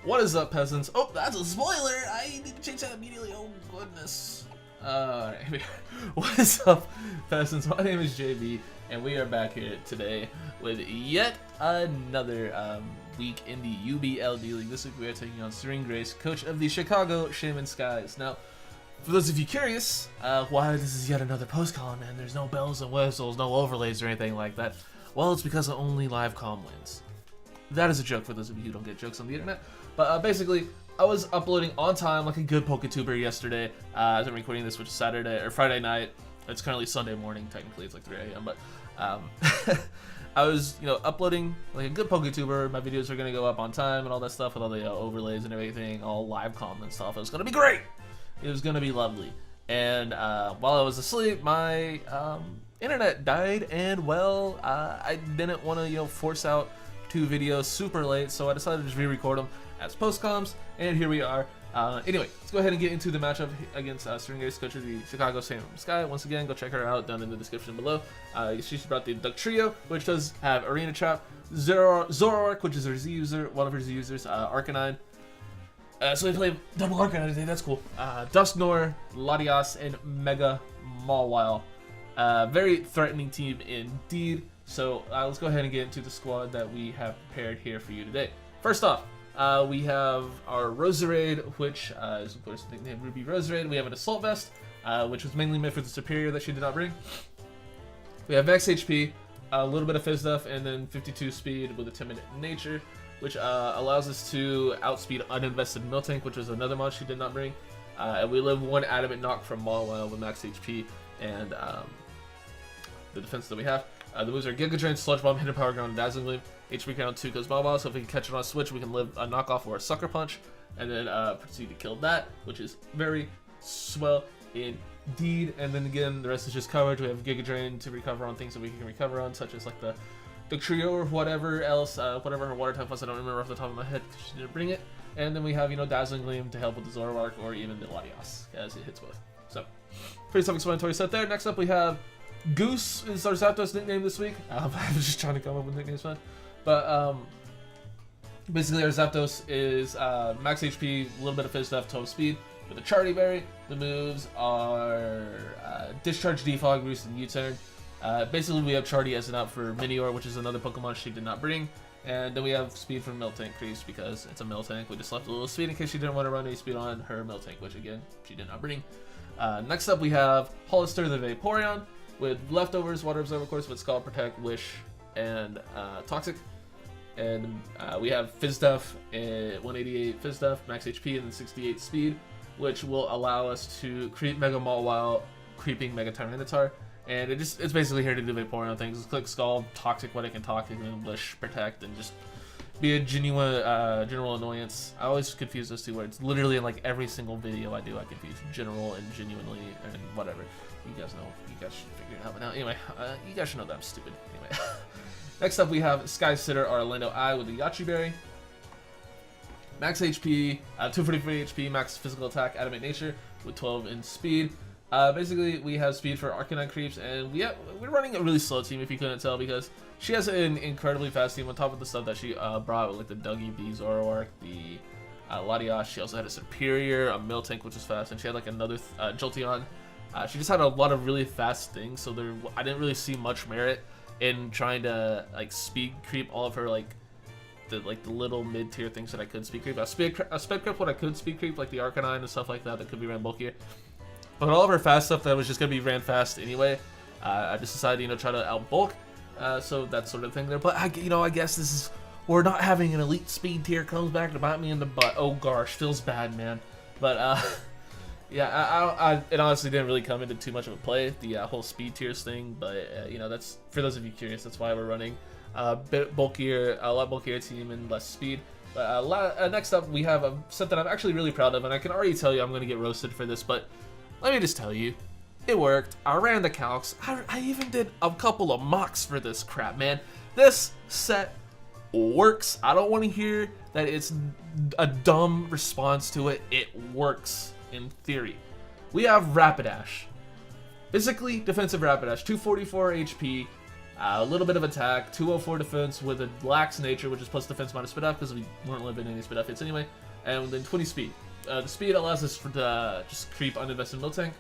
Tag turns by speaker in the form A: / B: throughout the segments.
A: What is up, peasants? Oh, that's a spoiler! I need to change that immediately. Oh, goodness. Alright, what is up, peasants? My name is JB, and we are back here today with yet another week in the UBL D-League. This week we are taking on Serene Grace, coach of the Chicago Shaymin-Skys. Now, for those of you curious, why this is yet another post-con and there's no bells and whistles, no overlays or anything like that, well, it's because of only live comm wins. That is a joke for those of you who don't get jokes on the internet. But basically, I was uploading on time like a good PokeTuber yesterday. As I'm recording this, which is Saturday or Friday night. It's currently Sunday morning. Technically, it's like 3 a.m. But I was, uploading like a good PokeTuber. My videos are gonna go up on time and all that stuff with all the overlays and everything, all live comm and stuff. It was gonna be great. It was gonna be lovely. And while I was asleep, my internet died, and well, I didn't want to force out 2 videos super late, so I decided to just re-record them as post-coms, and here we are. Anyway, let's go ahead and get into the matchup against Serene Grace, coach of the Chicago Shaymin-Skys. Once again, go check her out down in the description below. She's brought the Duck Trio, which does have Arena Trap, Zoroark, which is her Z user, one of her Z users, Arcanine. So they play double Arcanine today, that's cool. Dusknoir, Latias, and Mega Mawile. Very threatening team indeed. So let's go ahead and get into the squad that we have prepared here for you today. First off, we have our Razorwinds, which is of course the nickname Ruby Razorwinds. We have an Assault Vest, which was mainly meant for the Superior that she did not bring. We have Max HP, a little bit of Fizz-Duff, and then 52 speed with a Timid Nature, which allows us to outspeed uninvested Miltank, which was another mod she did not bring. And we live 1 Adamant Knock from Mawile with Max HP and the defense that we have. The moves are Giga Drain, Sludge Bomb, Hidden Power Ground, Dazzling Gleam. HP count 2 goes Mawile, so if we can catch it on switch, we can live a knockoff or a Sucker Punch, and then proceed to kill that, which is very swell indeed. And then again, the rest is just coverage. We have Giga Drain to recover on things that we can recover on, such as like the trio or whatever else, whatever her water type was. I don't remember off the top of my head because she didn't bring it. And then we have Dazzling Gleam to help with the Zoroark or even the Latias as it hits both. So pretty self-explanatory set there. Next up, we have Goose is our Zapdos nickname this week. I was just trying to come up with nicknames fun. But basically our Zapdos is max HP, a little bit of Fizz-Duff, 12 speed with a Charity Berry. The moves are Discharge, Defog, Roost, and U-Turn. Basically we have Charity as an out for Minior, which is another Pokemon she did not bring. And then we have speed from Miltank Crease because it's a Miltank. We just left a little speed in case she didn't want to run any speed on her Miltank, which again, she did not bring. Next up we have Hollister the Vaporeon, with leftovers, Water Absorb, of course, with Scald, Protect, Wish, and Toxic. And we have Fizz-Duff, 188 Fizz-Duff, max HP, and then 68 speed, which will allow us to creep Mega Mawile, creeping Mega Tyranitar. And it's basically here to do Vaporeon things. Just click Scald, Toxic what it can Toxic, and then Wish, Protect, and just be a genuine general annoyance. I always confuse those 2 words. Literally in like every single video I do, I confuse general and genuinely and whatever. You guys know. You guys should figure it out by now. Anyway, you guys should know that I'm stupid. Anyway. Next up, we have Sky Sitter, our Orlando Eye with the Yachi Berry. Max HP, 243 HP, max physical attack, Adamant Nature with 12 in speed. Basically, we have speed for Arcanine creeps, and we're running a really slow team if you couldn't tell, because she has an incredibly fast team on top of the stuff that she brought with like the Dougie B, Zoroark, the Latias. She also had a Superior, a Miltank, which was fast, and she had like another Jolteon. She just had a lot of really fast things, so I didn't really see much merit in trying to like speed creep all of her the little mid-tier things that I could speed creep. I sped creep what I could speed creep, like the Arcanine and stuff like that could be ran bulkier. But all of her fast stuff that was just gonna be ran fast anyway, I just decided try to out bulk. So that sort of thing there. But I guess this is where not having an elite speed tier comes back to bite me in the butt. Oh gosh, feels bad, man. But yeah, it honestly didn't really come into too much of a play, the whole speed tiers thing, but that's, for those of you curious, that's why we're running a bit bulkier, a lot bulkier team and less speed. But next up, we have a set that I'm actually really proud of, and I can already tell you I'm going to get roasted for this, but let me just tell you, it worked. I ran the calcs. I even did a couple of mocks for this crap, man. This set works. I don't want to hear that it's a dumb response to it. It works. In theory, we have Rapidash, physically defensive Rapidash, 244 HP, A little bit of attack, 204 defense with a lax nature, which is plus defense minus spit up because we weren't living any spit up hits anyway, and then 20 speed. The speed allows us to just creep uninvested Miltank.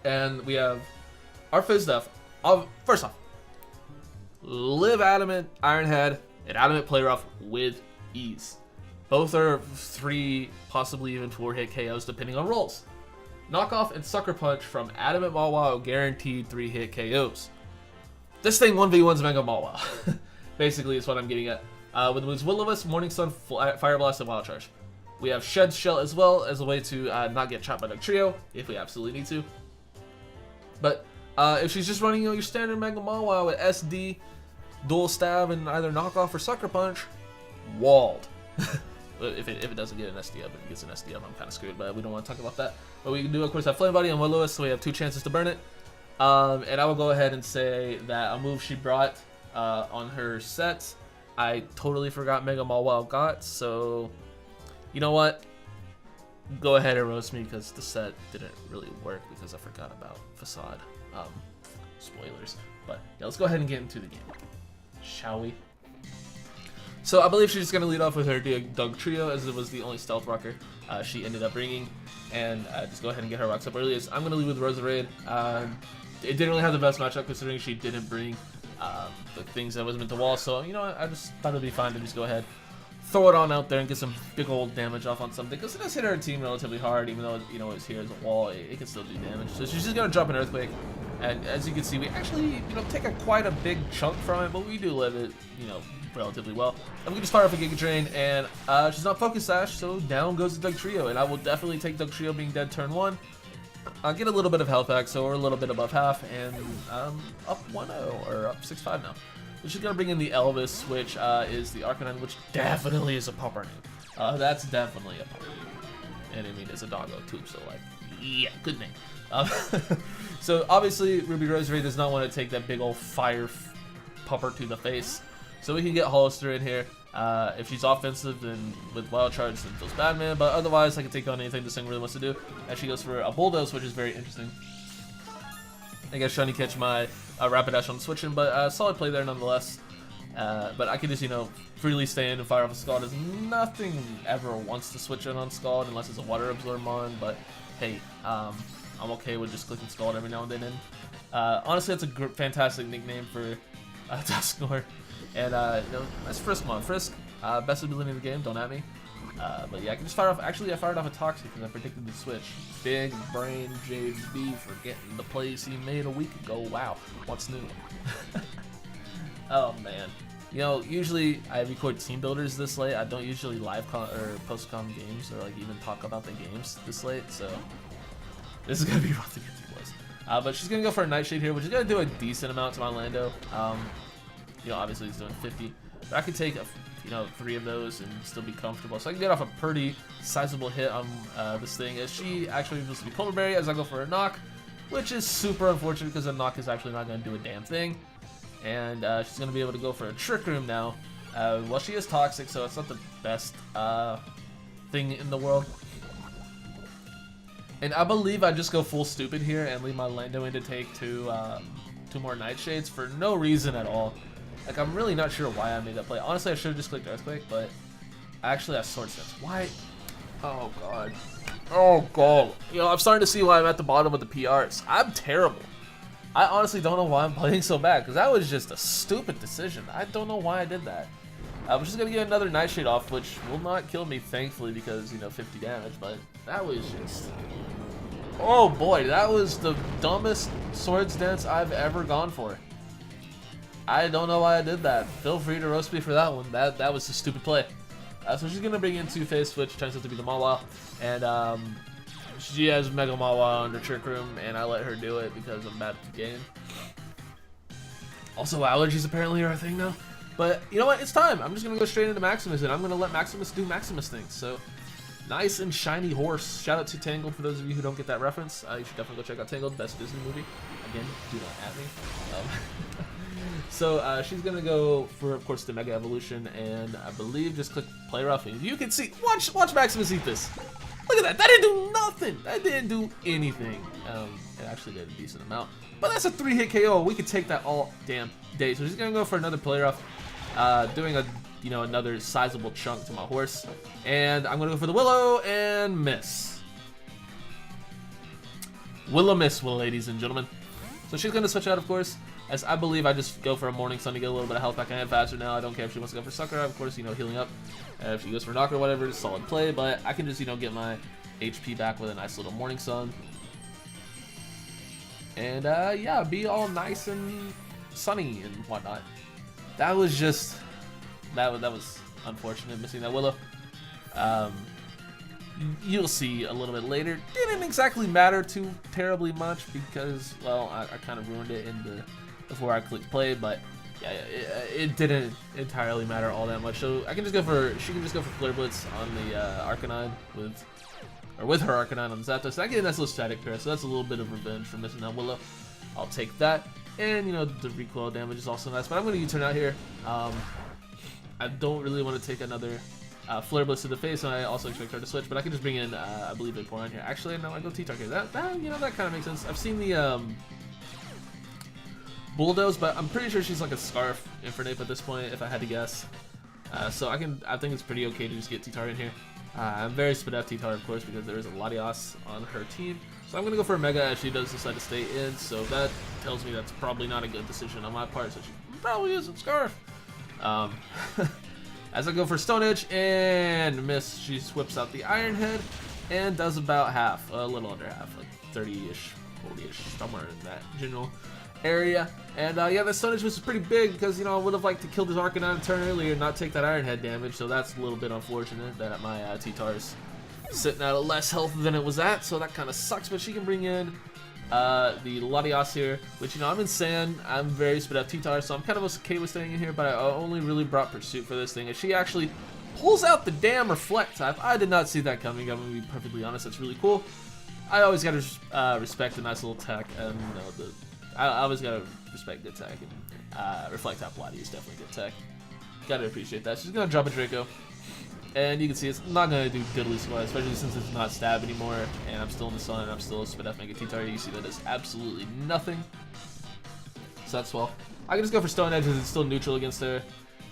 A: And we have our fizz stuff. First off, live Adamant, Iron Head, and Adamant Play Rough with ease. Both are 3, possibly even 4 hit KOs depending on rolls. Knockoff and Sucker Punch from Adamant Mawile guaranteed 3 hit KOs. This thing 1v1's Mega Mawile. Basically, is what I'm getting at. With the moves Will-O-Wisp, Morning Sun, Fire Blast, and Wild Charge. We have Shed Shell as well as a way to not get chopped by Dugtrio if we absolutely need to. But if she's just running your standard Mega Mawile with SD, Dual Stab, and either Knockoff or Sucker Punch, walled. if it doesn't get an SD up, if it gets an SD up, I'm kind of screwed, but we don't want to talk about that. But we can do, of course, have Flame Body and Will-O-Wisp, so we have 2 chances to burn it. And I will go ahead and say that a move she brought on her set, I totally forgot Mega Mawile got, so you know what? Go ahead and roast me because the set didn't really work because I forgot about Facade. Spoilers. But yeah, let's go ahead and get into the game, shall we? So I believe she's just going to lead off with her Dugtrio, as it was the only stealth rocker she ended up bringing. And just go ahead and get her rocks up earliest. I'm going to lead with Razorwinds. It didn't really have the best matchup considering she didn't bring the things that was meant to wall. So, you know what, I just thought it would be fine to just go ahead, throw it on out there and get some big old damage off on something. Because it does hit her team relatively hard, even though, you know, it's here as a wall, it can still do damage. So she's just going to drop an Earthquake. And as you can see, we actually, you know, take quite a big chunk from it, but we do live it, you know, relatively well. And we can just fire up a Giga Drain, and she's not Focus Sash, so down goes the Dugtrio. And I will definitely take Dugtrio being dead turn 1. Get a little bit of health back, so we're a little bit above half, and up 1-0, or up 6-5 now. We're just going to bring in the Elvis, which is the Arcanine, which definitely is a popper name. That's definitely a popper name. And I mean, it's a doggo too, so like, yeah, good name. So obviously, Ruby Rosary does not want to take that big old fire popper to the face. So we can get Hollister in here. If she's offensive, then with Wild Charge, then feels bad, man. But otherwise, I can take on anything this thing really wants to do. And she goes for a Bulldoze, which is very interesting. I guess trying to catch my Rapidash on switching, but solid play there nonetheless. But I can just, you know, freely stay in and fire off a Scald, as nothing ever wants to switch in on Scald unless it's a Water Absorb mon. But hey, I'm okay with just clicking Scald every now and then. And honestly, that's a fantastic nickname for Dusknoir. And you know, that's Frisk mon. Frisk, best ability in the game. Don't at me. But yeah, I can just fire off. Actually, I fired off a Toxic because I predicted the switch. Big brain JB forgetting the plays he made a week ago. Wow, what's new? Oh man, you know, usually I record team builders this late. I don't usually live con or post con games or like even talk about the games this late. So this is gonna be rough to get through, boys. But she's gonna go for a Nightshade here, which is gonna do a decent amount to my Lando. You know, obviously he's doing 50, but I could take you know, 3 of those and still be comfortable. So I can get off a pretty sizable hit on this thing, as she actually was to be Polar Berry as I go for a knock, which is super unfortunate because a knock is actually not going to do a damn thing. And she's going to be able to go for a Trick Room now. Well, she is Toxic, so it's not the best thing in the world. And I believe I just go full stupid here and leave my Lando in to take 2 more Nightshades for no reason at all. Like, I'm really not sure why I made that play. Honestly, I should have just clicked Earthquake, but I actually have Sword Stance. Why? Oh, God. Oh, God. You know, I'm starting to see why I'm at the bottom of the PRs. I'm terrible. I honestly don't know why I'm playing so bad, because that was just a stupid decision. I don't know why I did that. I'm just going to get another Nightshade off, which will not kill me, thankfully, because, you know, 50 damage, but that was just... Oh, boy. That was the dumbest Swords Dance I've ever gone for. I don't know why I did that. Feel free to roast me for that one. That was a stupid play. So she's gonna bring in 2 Phase Switch, turns out to be the Mawile, and she has Mega Mawile under Trick Room, and I let her do it because I'm bad at the game. Also, allergies apparently are a thing now. But you know what? It's time. I'm just gonna go straight into Maximus, and I'm gonna let Maximus do Maximus things. So nice and shiny horse. Shout out to Tangled for those of you who don't get that reference. You should definitely go check out Tangled, best Disney movie. Again, do not at me. So she's gonna go for, of course, the Mega Evolution, and I believe just click Play Rough. And you can see, watch Maximus eat this. Look at that. That didn't do nothing. That didn't do anything. It actually did a decent amount. But that's a 3-hit KO. We could take that all damn day. So she's going to go for another player off. Doing a, another sizable chunk to my horse. And I'm going to go for the Willow and miss. Willow miss, ladies and gentlemen. So she's going to switch out, of course. As I believe I just go for a Morning Sun to get a little bit of health back. I am faster now. I don't care if she wants to go for Sucker. Of course, healing up. If she goes for Knocker or whatever, it's solid play. But I can just, get my HP back with a nice little Morning Sun. And, yeah, be all nice and sunny and whatnot. That was just... That was unfortunate, missing that Willow. You'll see a little bit later. Didn't exactly matter too terribly much because, well, I kind of ruined it before I clicked play, but yeah, it didn't entirely matter all that much. So I can just go for, she can just go for Flare Blitz on the Arcanine with her Arcanine on the Zapdos. So I get a nice little static pair, so that's a little bit of revenge for missing that Willow. I'll take that. And, the recoil damage is also nice, but I'm going to U-turn out here. I don't really want to take another Flare Blitz to the face, and I also expect her to switch, but I can just bring in, I believe, Vaporeon here. Actually, no, I go T-Tark here. That kind of makes sense. I've seen the, Bulldoze, but I'm pretty sure she's like a Scarf Infernape at this point, if I had to guess. So I think it's pretty okay to just get T-Tar in here. I'm very split out T-Tar, of course, because there is a Latios on her team. So I'm going to go for a Mega as she does decide to stay in, so that tells me that's probably not a good decision on my part, so she probably is a Scarf. As I go for Stone Edge and miss, she whips out the Iron Head and does about half, a little under half, like 30-ish, 40-ish, somewhere in that general area. And yeah, that Stone Edge was pretty big because, I would have liked to kill this Arcanine a turn earlier and not take that Iron Head damage, so that's a little bit unfortunate that my T-Tar's sitting at less health than it was at, so that kind of sucks, but she can bring in the Latios here, which, I'm in Sand. I'm very split up T-Tar, so I'm kind of okay with staying in here, but I only really brought Pursuit for this thing, and she actually pulls out the damn Reflect type. I did not see that coming. I'm going to be perfectly honest. That's really cool. I always got to respect a nice little tech, and, I always got to respect good tech, and Reflect type Lati is definitely good tech. Got to appreciate that. She's going to drop a Draco. And you can see it's not going to do diddly squat, especially since it's not stab anymore, and I'm still in the sun, and I'm still a spit F Mega T-Tar. You see that does absolutely nothing. So that's well. I can just go for Stone Edge because it's still neutral against her,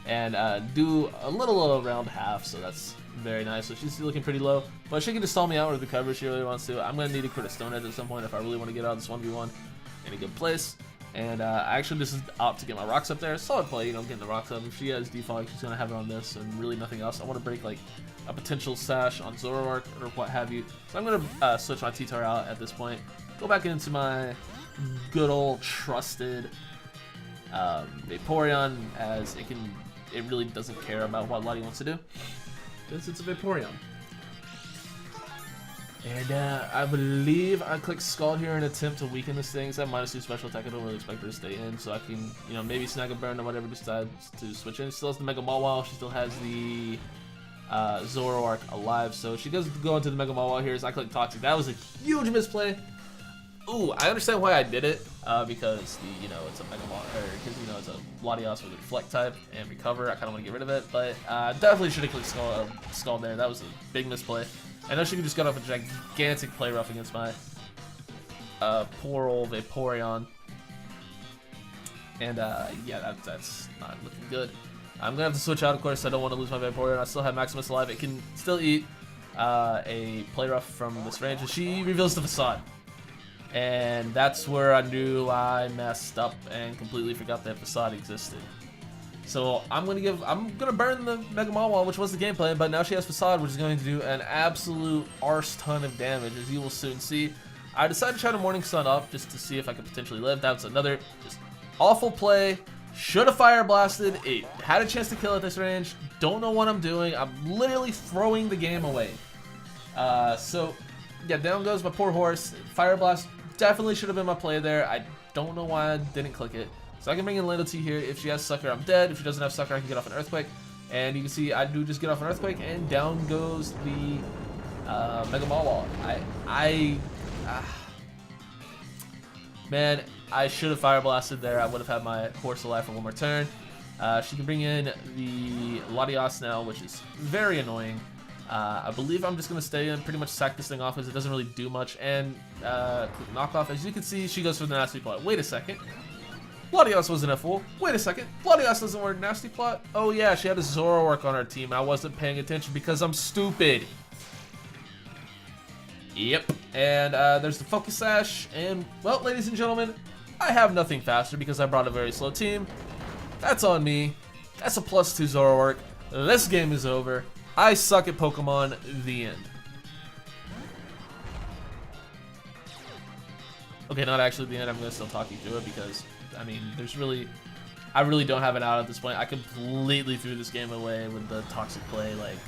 A: and do a little around half, so that's very nice. So she's looking pretty low, but she can just stall me out with the cover if she really wants to. I'm going to need to crit a Stone Edge at some point if I really want to get out of this 1v1 in a good place. And I actually just opt to get my rocks up there. Solid play, getting the rocks up. If she has default, she's going to have it on this and really nothing else. I want to break like a potential sash on Zoroark or what have you. So I'm going to switch my T-Tar out at this point. Go back into my good old trusted Vaporeon, as it really doesn't care about what Lottie wants to do, because it's a Vaporeon. And I believe I click Scald here in an attempt to weaken this thing. It's at -2 special attack. I don't really expect her to stay in, so I can, maybe snag a burn or whatever, decides to switch in. She still has the Mega Mawile. She still has the Zoroark alive, so she does go into the Mega Mawile here. So I click Toxic. That was a huge misplay. Ooh, I understand why I did it, because it's a Mega Mawile, because it's a Latios with a Reflect type and Recover. I kind of want to get rid of it, but definitely should have clicked Scald there. That was a big misplay. I know she could just got off a gigantic play rough against my poor old Vaporeon. And yeah, that's not looking good. I'm gonna have to switch out, of course. I don't want to lose my Vaporeon. I still have Maximus alive. It can still eat a play rough from this range, and she reveals the Facade. And that's where I knew I messed up and completely forgot that Facade existed. So I'm gonna burn the Mega Mawile, which was the game plan, but now she has Facade, which is going to do an absolute arse ton of damage, as you will soon see. I decided to try to Morning Sun up just to see if I could potentially live. That was another just awful play. Should have Fire Blasted. It had a chance to kill at this range. Don't know what I'm doing. I'm literally throwing the game away. So yeah, down goes my poor horse. Fire Blast definitely should have been my play there. I don't know why I didn't click it. So I can bring in Lando-T here. If she has Sucker, I'm dead. If she doesn't have Sucker, I can get off an Earthquake. And you can see I do just get off an Earthquake, and down goes the Mega Mawile. Man, I should have Fire Blasted there. I would have had my horse alive for one more turn. She can bring in the Latios now, which is very annoying. I believe I'm just going to stay and pretty much sack this thing off as it doesn't really do much. And quick knockoff, as you can see, she goes for the nasty plot. Wait a second. Latios was an F-Fool. Wait a second. Latios doesn't wear nasty plot. Oh yeah, she had a Zoroark on her team. I wasn't paying attention because I'm stupid. Yep. And there's the Focus Sash. And, well, ladies and gentlemen, I have nothing faster because I brought a very slow team. That's on me. That's a +2 Zoroark. This game is over. I suck at Pokemon. The end. Okay, not actually the end. I'm going to still talk you through it because, I mean, I really don't have an out at this point. I completely threw this game away with the toxic play. Like,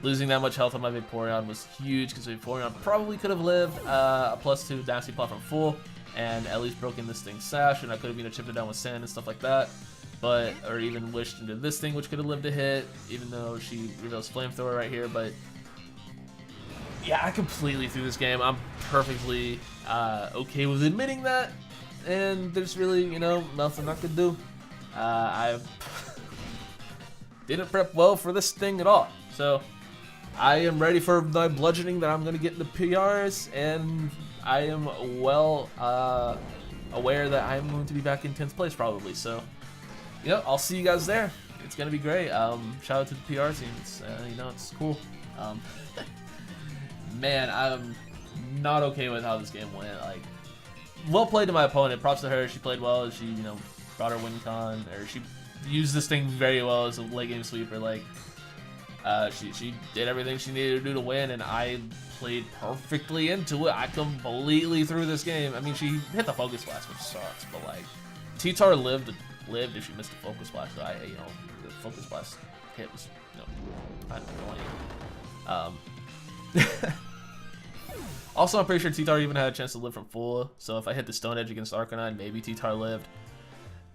A: losing that much health on my Vaporeon was huge because Vaporeon probably could have lived a +2 nasty plot from full and at least broken this thing's sash, and I could have chipped it down with sand and stuff like that. But, or even wished into this thing, which could have lived a hit, even though she reveals Flamethrower right here. But yeah, I completely threw this game. I'm perfectly okay with admitting that, and there's really, you know, nothing I could do. I didn't prep well for this thing at all, so I am ready for my bludgeoning that I'm going to get in the PRs, and I am well aware that I'm going to be back in 10th place probably, so you know, I'll see you guys there. It's going to be great. Shout out to the PR team. It's, you know, it's cool. Man, I'm not okay with how this game went. Like, well played to my opponent. Props to her. She played well. She, you know, brought her win con, or she used this thing very well as a late game sweeper. Like, she did everything she needed to do to win, and I played perfectly into it. I completely threw this game. I mean, she hit the Focus Blast, which sucks, but like, T-Tar lived if she missed the Focus Blast. So you know, the Focus Blast hit was, you know, kind of annoying. Also, I'm pretty sure T-Tar even had a chance to live from full, so if I hit the Stone Edge against Arcanine, maybe T-Tar lived.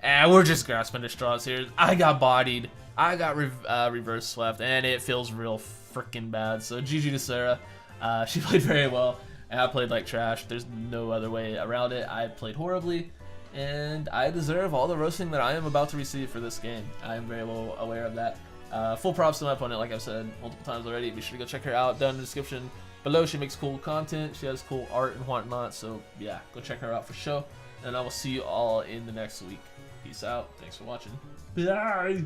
A: And we're just grasping at straws here. I got bodied. I got reverse swept, and it feels real freaking bad. So GG to Sarah. She played very well, and I played like trash. There's no other way around it. I played horribly, and I deserve all the roasting that I am about to receive for this game. I am very well aware of that. Full props to my opponent, like I've said multiple times already. Be sure to go check her out down in the description below. She makes cool content. She has cool art and whatnot. So yeah, go check her out for sure. And I will see you all in the next week. Peace out. Thanks for watching. Bye.